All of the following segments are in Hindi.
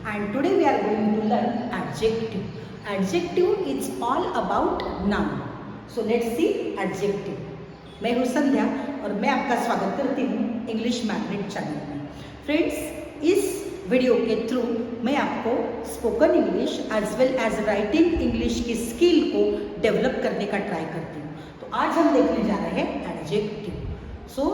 and today we are going to learn adjective. Adjective is all about noun. So let's see adjective. मैं हूँ संध्या और मैं आपका स्वागत करती हूँ इंग्लिश मैग्नेट चैनल में। फ्रेंड्स, इस वीडियो के थ्रू मैं आपको spoken English as well as writing English की स्किल को डेवलप करने का ट्राई करती हूँ। तो आज हम देखने जा रहे हैं एडजेक्टिव। सो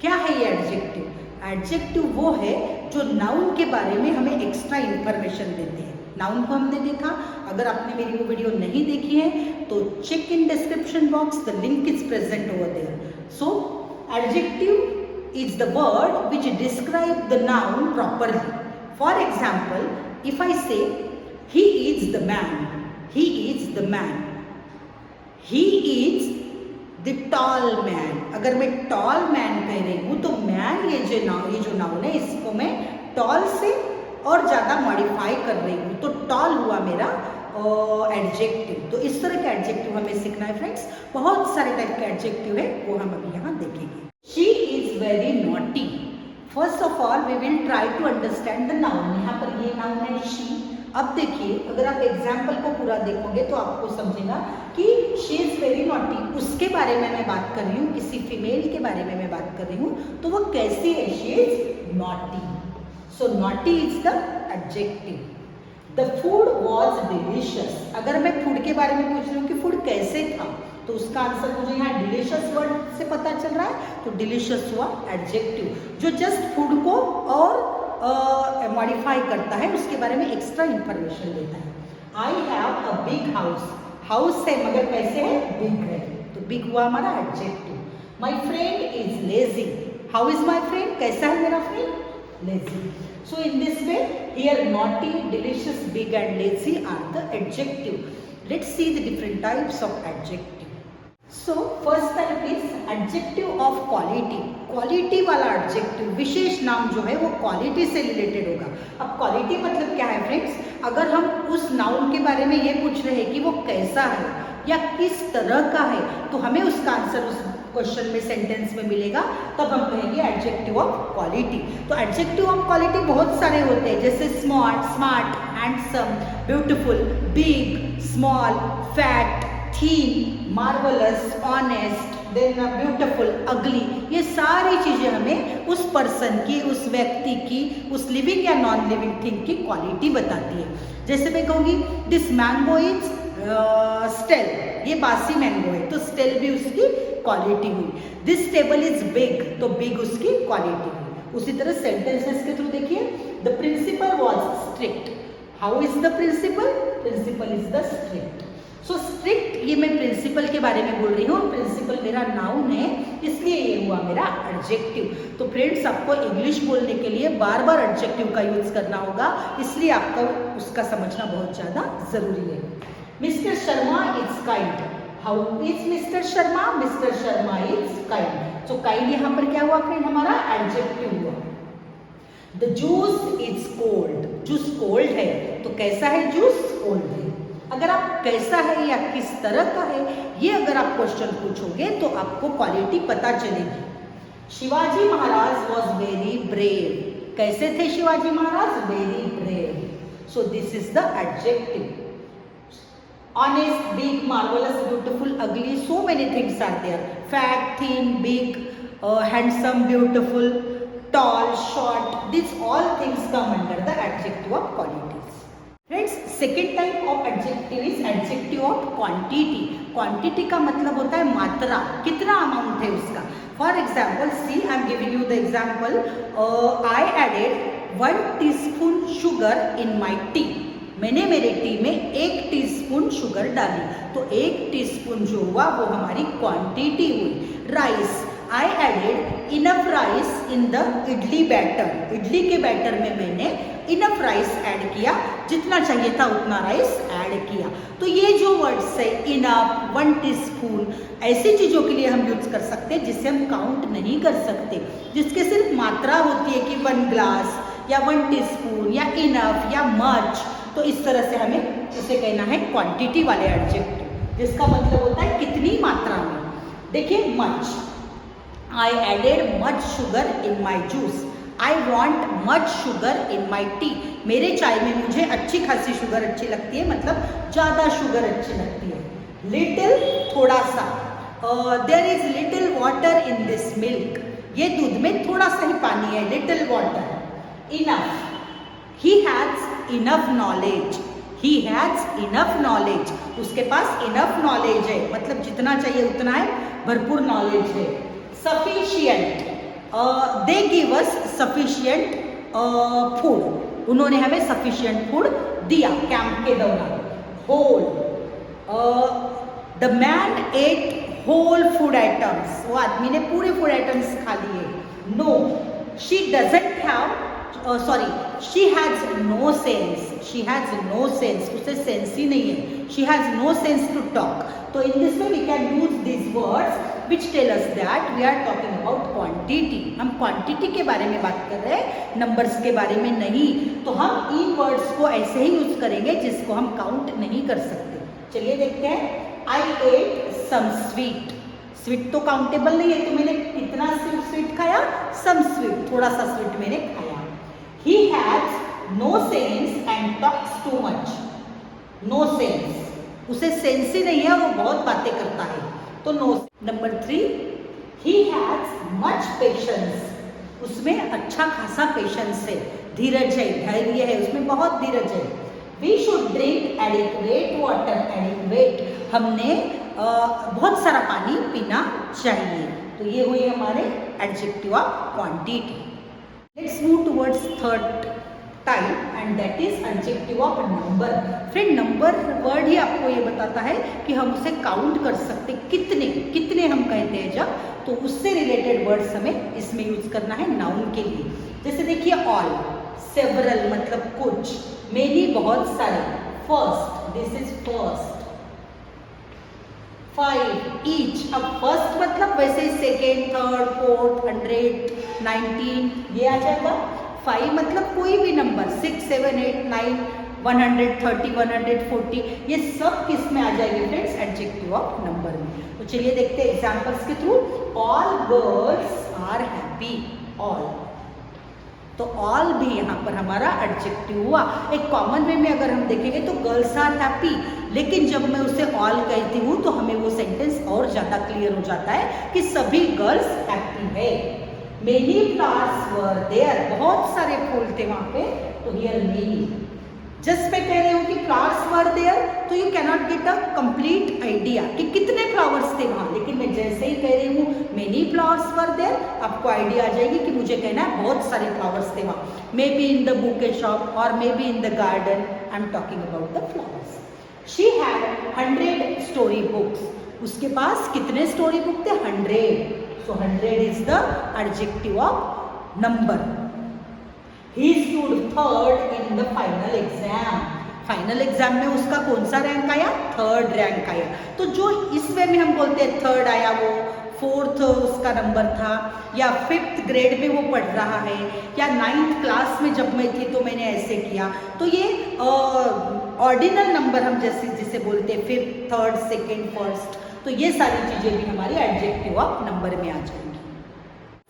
क्या है ये एडजेक्टिव? एडजेक्टिव वो है जो नाउन के बारे में हमें एक्स्ट्रा इन्फॉर्मेशन देते हैं। नाउन को हमने देखा, अगर आपने मेरी वो वीडियो नहीं देखी है तो check in description box, the link is present over there. So adjective is the word which describe the noun properly. For example, if I say he is the man, he is the man, he is the tall man. अगर मैं टॉल मैन कह रही हूँ तो मैन ये जो नाउन है इसको मैं टॉल से और ज़्यादा मॉडिफाई कर रही हूँ, तो टॉल हुआ मेरा एडजेक्टिव। तो इस तरह के एडजेक्टिव हमें सीखना है फ्रेंड्स। बहुत सारे टाइप के एडजेक्टिव है, वो हम अभी यहाँ देखेंगे। She is very naughty. First of all we will try to understand the noun. यहाँ पर ये नाउन है शी। अब देखिए, अगर आप एग्जाम्पल को पूरा देखोगे तो आपको समझेगा कि शी इज वेरी नॉटी, उसके बारे में मैं बात कर रही हूँ, किसी फीमेल के बारे में मैं बात कर रही हूँ, तो वो कैसी है? She is naughty. So naughty is the adjective. The food was delicious. अगर मैं फूड के बारे में पूछ रही हूँ कि फूड कैसे था, तो उसका आंसर मुझे यहाँ डिलीशियस वर्ड से पता चल रहा है, तो डिलीशियस हुआ एडजेक्टिव, जो जस्ट फूड को और मॉडिफाई करता है, उसके बारे में एक्स्ट्रा इंफॉर्मेशन देता है। I have a big house. House है मगर कैसे है? बिग है, तो बिग हुआ हमारा adjective. My friend is lazy. How is my friend? कैसा है मेरा friend? Lazy. So in this way, here naughty, delicious, big and lazy are the adjective. Let's see the different types of adjective. So first type is adjective of quality. Quality वाला adjective, विशेष नाम जो है वो quality से related होगा। अब quality मतलब क्या है फ्रेंड्स? अगर हम उस नाउन के बारे में ये पूछ रहे हैं कि वो कैसा है या किस तरह का है, तो हमें उसका आंसर उस क्वेश्चन में, सेंटेंस में मिलेगा, तब हम कहेंगे एडजेक्टिव ऑफ क्वालिटी। तो एडजेक्टिव ऑफ क्वालिटी बहुत सारे होते हैं, जैसे smart, handsome, beautiful, big, small, fat, thin, marvellous, honest, then beautiful, ugly. ये सारी चीजें हमें उस पर्सन की, उस व्यक्ति की, उस लिविंग या नॉन लिविंग थिंग की क्वालिटी बताती है। जैसे मैं कहूँगी दिस मैंगो इज स्टेल, ये बासी मैंगो है, तो स्टेल भी उसकी क्वालिटी हुई। दिस टेबल इज बिग, तो बिग उसकी क्वालिटी हुई। उसी तरह सेंटेंसेस के थ्रू देखिए, the principal was strict. How is the principal? Principal is the strict. So strict, ये मैं प्रिंसिपल के बारे में बोल रही हूँ, प्रिंसिपल मेरा नाउन है, इसलिए ये हुआ मेरा एडजेक्टिव। तो फ्रेंड्स, आपको इंग्लिश बोलने के लिए बार बार एडजेक्टिव का यूज करना होगा, इसलिए आपको उसका समझना बहुत ज्यादा जरूरी है। Mister Sharma is kind. How is mister Sharma? Mister Sharma is kind. So kind यहाँ पर क्या हुआ फ्रेंड? हमारा एडजेक्टिव हुआ। The juice is cold. Juice cold है, तो कैसा है जूस? कोल्ड है। अगर आप कैसा है या किस तरह का है, ये अगर आप क्वेश्चन पूछोगे तो आपको क्वालिटी पता चलेगी। Shivaji Maharaj was very brave. कैसे थे Shivaji Maharaj? Very brave. So this is the adjective. Honest, big, marvelous, beautiful, ugly, so many things are there. Fat, thin, big, handsome, beautiful, tall, short, these all things come under the adjective of qualities. Friends, second type of adjective is adjective of quantity. Quantity का मतलब होता है मात्रा, कितना अमाउंट है उसका। For example, see, I am giving you the example. I added 1 teaspoon sugar in my tea. मैंने मेरे टी में 1 टीस्पून शुगर डाली, तो 1 टीस्पून जो हुआ वो हमारी क्वांटिटी हुई। Rice, I added enough rice in the idli batter. Idli के बैटर में मैंने इनफ राइस ऐड किया, जितना चाहिए था उतना राइस ऐड किया। तो ये जो वर्ड्स है इनफ, 1 टीस्पून, ऐसी चीज़ों के लिए हम यूज कर सकते हैं जिससे हम काउंट नहीं कर सकते, जिसके सिर्फ मात्रा होती है कि 1 ग्लास या 1 टीस्पून या इनफ या मच। तो इस तरह से हमें इसे कहना है क्वांटिटी वाले एडजेक्टिव, जिसका मतलब होता है कितनी मात्रा में। देखिए much, I added much sugar in my juice. I want much sugar in my tea, मेरे चाय में मुझे अच्छी खासी शुगर अच्छी लगती है, मतलब ज़्यादा शुगर अच्छी लगती है। लिटिल थोड़ा सा, there is little water in this milk, ये दूध में थोड़ा सा ही पानी है, little water. Enough, he has enough knowledge, he has enough knowledge, उसके पास इनफ नॉलेज है, मतलब जितना चाहिए उतना है, भरपूर नॉलेज है। Sufficient, they give us sufficient food, उन्होंने हमें सफिशियंट फूड दिया कैंप के दौरान। Whole, the man ate whole food items, वो आदमी ने पूरे फूड आइटम्स खा लिए। No, she doesn't have, sorry, she has no sense, she has no sense, उसे सेंस ही नहीं है, she has no sense to talk. तो in this way we can use this words which tell us that we are talking about quantity, हम क्वांटिटी के बारे में बात कर रहे हैं, नंबर्स के बारे में नहीं। तो हम इन वर्ड्स को ऐसे ही यूज करेंगे जिसको हम काउंट नहीं कर सकते। चलिए देखते हैं। आई एट सम स्वीट, स्वीट तो काउंटेबल नहीं है, तो मैंने कितना स्वीट खाया, सम स्वीट, थोड़ा सा स्वीट मैंने खाया। He has no sense and talks too much, no sense, उसे सेंस ही नहीं है, वो बहुत बातें करता है, तो no. Number 3, he has much patience, उसमें अच्छा खासा पेशेंस है, धीरज है, धैर्य है, उसमें बहुत धीरज है। We should drink adequate water, adequate, हमने बहुत सारा पानी पीना चाहिए। तो ये हुई हमारे adjective of quantity. Let's move towards third type and that is adjective of number. Friend, number word ही आपको ये बताता है कि हम उसे काउंट कर सकते, कितने कितने हम कहते हैं जब, तो उससे रिलेटेड वर्ड्स हमें इसमें यूज करना है नाउन के लिए। जैसे देखिए ऑल, सेवरल मतलब कुछ, मेनी बहुत सारे, first, this is first, 5 each, अब फर्स्ट मतलब वैसे सेकेंड, थर्ड, फोर्थ, 100, 19 ये आ जाएगा। 5 मतलब कोई भी नंबर, 6, 7, 8, 9, 130, 140, ये सब किस में आ जाएगी फ्रेंड्स, एडजेक्टिव ऑफ नंबर में। तो चलिए देखते हैं एग्जांपल्स के through. All girls are happy, all, तो ऑल भी यहाँ पर हमारा एडजेक्टिव हुआ। एक कॉमन वे में अगर हम देखेंगे तो गर्ल्स आर हैप्पी, लेकिन जब मैं उसे ऑल कहती हूँ तो हमें वो सेंटेंस और ज़्यादा क्लियर हो जाता है कि सभी गर्ल्स हैप्पी है। मेनी फ्लावर्स वर देयर, बहुत सारे फूल थे वहाँ पे, तो हियर मेनी, जस्ट मैं कह रही हूँ कि फ्लावर्स वर देयर, तो you cannot get a complete idea कि कितने फ्लावर्स थे वहाँ, लेकिन मैं जैसे ही कह रही हूँ मेनी फ्लावर्स वर देयर, आपको आइडिया आ जाएगी कि मुझे कहना है बहुत सारे फ्लावर्स थे वहाँ। May be in the bouquet shop और may be in the garden, I am talking about the flowers. She had 100 story books, उसके पास कितने स्टोरी बुक थे, 100, so 100 is the adjective of number. He stood third in the final exam. Final exam में उसका कौन सा रैंक आया, थर्ड रैंक आया। तो जो इस वे में हम बोलते हैं थर्ड आया, वो फोर्थ उसका नंबर था, या 5th ग्रेड में वो पढ़ रहा है, या 9th क्लास में जब मैं थी तो मैंने ऐसे किया, तो ये ऑर्डिनल नंबर हम जैसे जिसे बोलते हैं 5th, 3rd, 2nd, 1st, तो ये सारी चीजें भी हमारी एडजेक्टिव ऑफ नंबर में आ जाएंगी।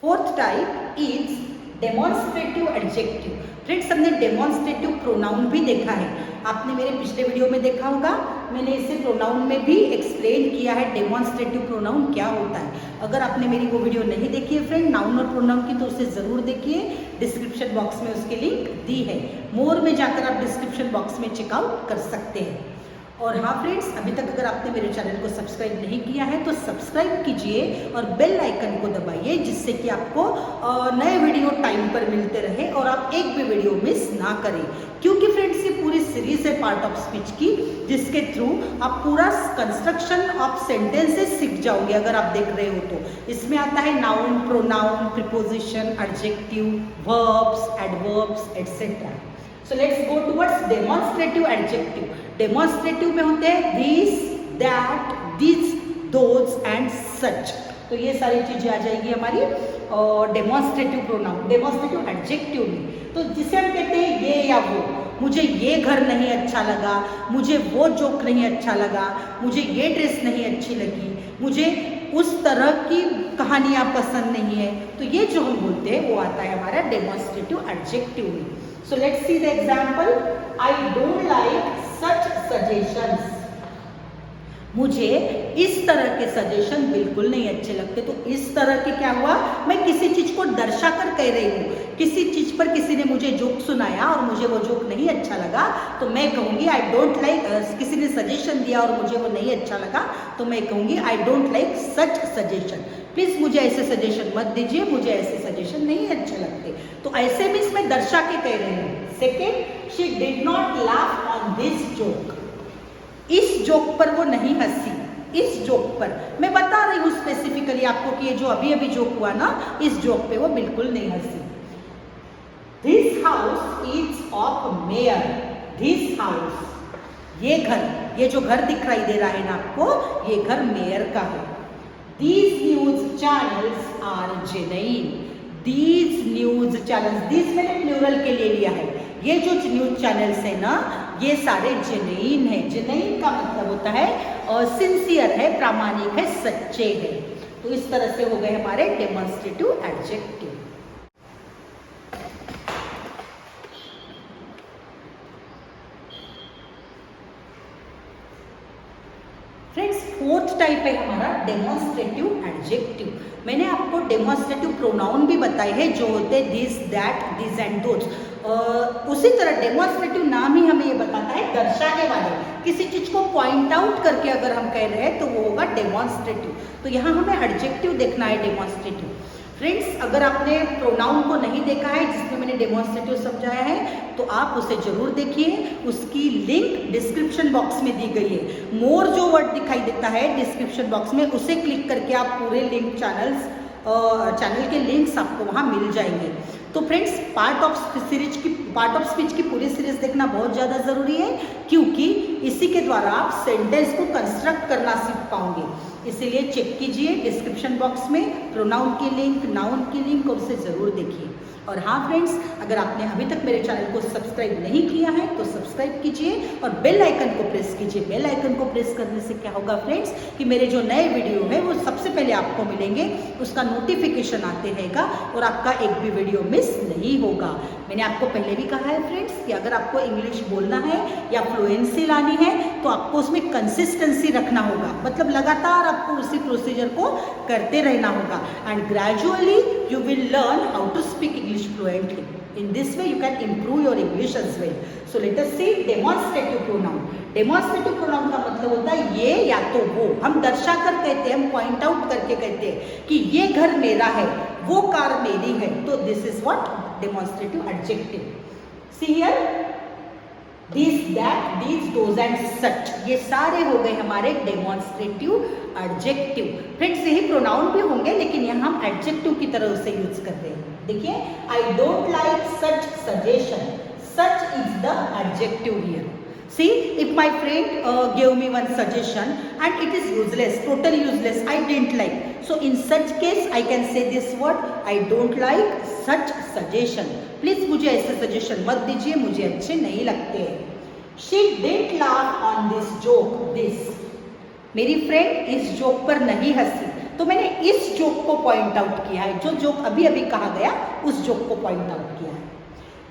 Fourth type is demonstrative adjective. Friends, हमने डेमोन्स्ट्रेटिव प्रोनाउन भी देखा है, आपने मेरे पिछले वीडियो में देखा होगा, मैंने इसे प्रोनाउन में भी एक्सप्लेन किया है डेमोन्स्ट्रेटिव प्रोनाउन क्या होता है। अगर आपने मेरी वो वीडियो नहीं देखी है फ्रेंड नाउन और प्रोनाउन की, तो उसे ज़रूर देखिए, डिस्क्रिप्शन बॉक्स में उसकी लिंक दी है। मोर में जाकर आप डिस्क्रिप्शन बॉक्स में चेकआउट कर सकते हैं। और हाँ फ्रेंड्स, अभी तक अगर आपने मेरे चैनल को सब्सक्राइब नहीं किया है तो सब्सक्राइब कीजिए और बेल आइकन को दबाइए, जिससे कि आपको नए वीडियो टाइम पर मिलते रहे और आप एक भी वीडियो मिस ना करें। क्योंकि फ्रेंड्स, ये पूरी सीरीज है पार्ट ऑफ स्पीच की, जिसके थ्रू आप पूरा कंस्ट्रक्शन ऑफ सेंटेंसेस सीख जाओगे अगर आप देख रहे हो तो। इसमें आता है noun, pronoun, preposition, adjective, verbs, adverbs, etcetera. So let's go towards demonstrative adjective. Demonstrative में होते हैं this, that, this, those and such. तो ये सारी चीजें आ जाएगी हमारी डेमोन्स्ट्रेटिव प्रोनाउन, डेमोन्स्ट्रेटिव एडजेक्टिव में। तो जिसे हम कहते हैं ये या वो, मुझे ये घर नहीं अच्छा लगा, मुझे वो जोक नहीं अच्छा लगा, मुझे ये ड्रेस नहीं अच्छी लगी, मुझे उस तरह की कहानियाँ पसंद नहीं है, तो ये जो हम बोलते हैं वो आता है हमारा डेमोन्स्ट्रेटिव एडजेक्टिव में। So let's see the example. I don't like such suggestions. मुझे इस तरह के सजेशन बिल्कुल नहीं अच्छे लगते। तो इस तरह के क्या हुआ, मैं किसी चीज को दर्शा कर कह रही हूँ। किसी चीज पर किसी ने मुझे जोक सुनाया और मुझे वो जोक नहीं अच्छा लगा, तो मैं कहूँगी आई डोंट लाइक। किसी ने सजेशन दिया और मुझे वो नहीं अच्छा लगा, तो मैं कहूँगी I don't like such suggestion. Please मुझे ऐसे सजेशन मत दीजिए, मुझे ऐसे सजेशन नहीं अच्छे लगते। तो ऐसे मीन्स मैं दर्शा के कह रही हूँ। Second, she did not laugh on this joke. इस जोक पर वो नहीं हंसी। इस जोक पर मैं बता रही हूँ स्पेसिफिकली आपको कि ये जो अभी अभी जोक हुआ ना, इस जोक पे वो बिल्कुल नहीं हंसी। This house is of mayor. This house, ये घर, ये जो घर दिखाई दे रहा है ना आपको, ये घर मेयर का है। These news channels are genuine. These news channels, these मैंने प्लूरल के लिए लिया है। ये जो न्यूज चैनल्स है ना, ये सारे जेन्युइन है। जेन्युइन का मतलब होता है सिंसियर है, प्रामाणिक है, सच्चे है। तो इस तरह से हो गए हमारे demonstrative adjective. Friends, fourth type है हमारा डेमोन्स्ट्रेटिव एडजेक्टिव। मैंने आपको डेमोन्स्ट्रेटिव प्रोनाउन भी बताए हैं, जो होते हैं this, that, this and those. उसी तरह डेमोन्स्ट्रेटिव नाम ही हमें ये बताता है दर्शाने वाले। किसी चीज को पॉइंट आउट करके अगर हम कह रहे हैं तो वो होगा डेमोन्स्ट्रेटिव। तो यहाँ हमें एडजेक्टिव देखना है डेमोन्स्ट्रेटिव। फ्रेंड्स, अगर आपने प्रोनाउन को नहीं देखा है जिसमें मैंने डेमोन्स्ट्रेटिव समझाया है, तो आप उसे जरूर देखिए। उसकी लिंक डिस्क्रिप्शन बॉक्स में दी गई है। मोर जो वर्ड दिखाई देता है डिस्क्रिप्शन बॉक्स में, उसे क्लिक करके आप पूरे लिंक चैनल के लिंक्स आपको वहाँ मिल जाएंगे। तो फ्रेंड्स, पार्ट ऑफ स्पीच की पूरी सीरीज देखना बहुत ज़्यादा ज़रूरी है, क्योंकि इसी के द्वारा आप सेंटेंस को कंस्ट्रक्ट करना सीख पाओगे। इसीलिए चेक कीजिए डिस्क्रिप्शन बॉक्स में प्रोनाउन की लिंक, नाउन की लिंक, और उसे ज़रूर देखिए। और हाँ फ्रेंड्स, अगर आपने अभी तक मेरे चैनल को सब्सक्राइब नहीं किया है तो सब्सक्राइब कीजिए और बेल आइकन को प्रेस कीजिए। बेल आइकन को प्रेस करने से क्या होगा फ्रेंड्स, कि मेरे जो नए वीडियो है वो सबसे पहले आपको मिलेंगे, उसका नोटिफिकेशन आते रहेगा और आपका एक भी वीडियो मिस नहीं होगा। मैंने आपको पहले भी कहा है फ्रेंड्स कि अगर आपको इंग्लिश बोलना है या फ्लुएंसी लानी है तो आपको उसमें कंसिस्टेंसी रखना होगा। मतलब लगातार आपको उसी प्रोसीजर को करते रहना होगा। And gradually you will learn how to speak English fluently. In this way you can improve your English as well. So let us see demonstrative pronoun. Demonstrative pronoun का मतलब होता है ये या तो वो। हम दर्शा कर कहते हैं, हम पॉइंट आउट करके कहते हैं कि ये घर मेरा है, वो कार मेरी है। तो this is what demonstrative adjective. See here, this, that, these, those and such, ये सारे हो गए हमारे डेमोन्स्ट्रेटिव एडजेक्टिव। फ्रेंड्स, यही प्रोनाउन भी होंगे, लेकिन यहाँ हम एडजेक्टिव की तरह उसे यूज कर रहे हैं। देखिए, I don't like such suggestion. Such is the adjective here. See, if my friend gave me one suggestion and it is useless, totally useless, I didn't like. So in such case, I can say this word, I don't like such suggestion. Please मुझे ऐसे suggestion मत दीजिए, मुझे अच्छे नहीं लगते। She didn't laugh on this joke. This, मेरी फ्रेंड इस जोक पर नहीं हंसी। तो मैंने इस जोक को पॉइंट आउट किया है, जो जोक अभी अभी कहा गया उस जोक को पॉइंट आउट किया है।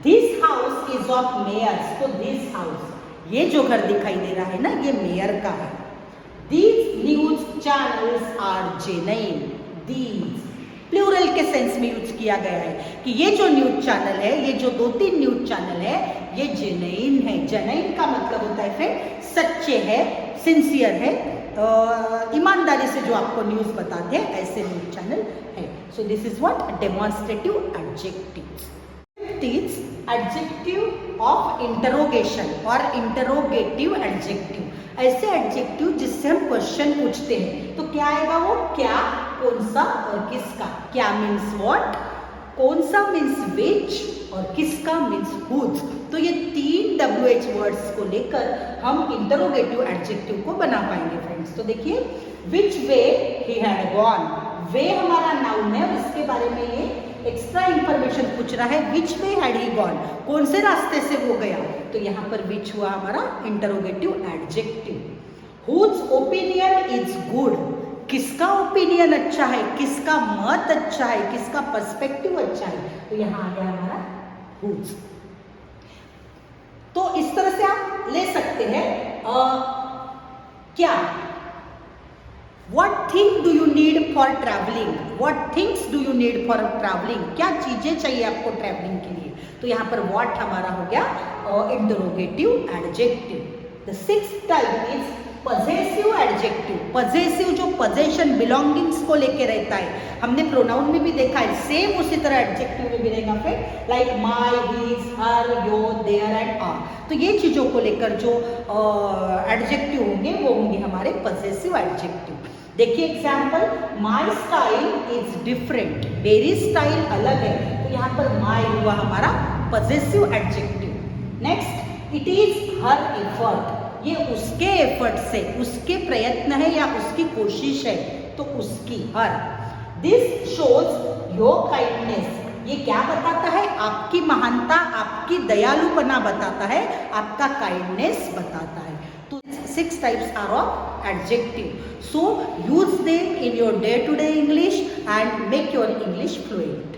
This house is of mayors. तो this house, ये जो घर दिखाई दे रहा है ना, ये मेयर का है। These news channels are genuine. These plural के सेंस में यूज किया गया है कि ये जो न्यूज चैनल है, ये जो 2-3 न्यूज चैनल है, ये जेन्युइन है। जेन्युइन का मतलब होता है फिर सच्चे है, सिंसियर है, ईमानदारी से जो आपको न्यूज बताते हैं, ऐसे न्यूज चैनल है। सो this is what demonstrative adjectives. Adjective of interrogation और इंटरोगेटिव एडजेक्टिव, ऐसे एडजेक्टिव जिससे हम क्वेश्चन पूछते हैं। तो क्या आएगा वो, क्या, कौन सा और किसका। क्या मीन्स व्हाट, कौन सा मीन्स विच और किसका मीन्स हुज। तो ये 3 WH वर्ड्स को लेकर हम इंटरोगेटिव एडजेक्टिव को बना पाएंगे फ्रेंड्स। तो देखिए, विच वे ही हैड गॉन। वे हमारा नाउन है और इसके बारे में ये एक्स्ट्रा इंफॉर्मेशन पूछ रहा है। विच वे हैड ही गॉन, कौन से रास्ते से वो गया। तो यहाँ पर विच हुआ हमारा interrogative adjective. Whose opinion is good, किसका ओपिनियन अच्छा है, किसका मत अच्छा है, किसका पर्सपेक्टिव अच्छा है, तो यहाँ आ गया हमारा whose। तो इस तरह से आप ले सकते हैं क्या, What thing do you need for traveling? What things do you need for traveling? क्या चीजें चाहिए आपको ट्रैवलिंग के लिए, तो यहाँ पर what हमारा हो गया interrogative adjective. The sixth type is possessive adjective. Possessive जो पोजेशन बिलोंगिंग्स को लेके रहता है, हमने प्रोनाउन में भी देखा है, सेम उसी तरह एडजेक्टिव में भी रहेगा फिर, like my, his, her, your, their and our. तो ये चीजों को लेकर जो एडजेक्टिव होंगे वो होंगे हमारे पजेसिव एडजेक्टिव। देखिए example, my style is different, मेरी स्टाइल अलग है, तो यहाँ पर माई हुआ हमारा possessive adjective. Next, it is her effort, ये उसके एफर्ट से, उसके प्रयत्न है या उसकी कोशिश है, तो उसकी, हर। दिस शोज योर काइंडनेस, ये क्या बताता है, आपकी महानता, आपकी दयालुपना बताता है, आपका काइंडनेस बताता है। तो 6 types are of adjective. So use them in your day-to-day English and make your English fluent.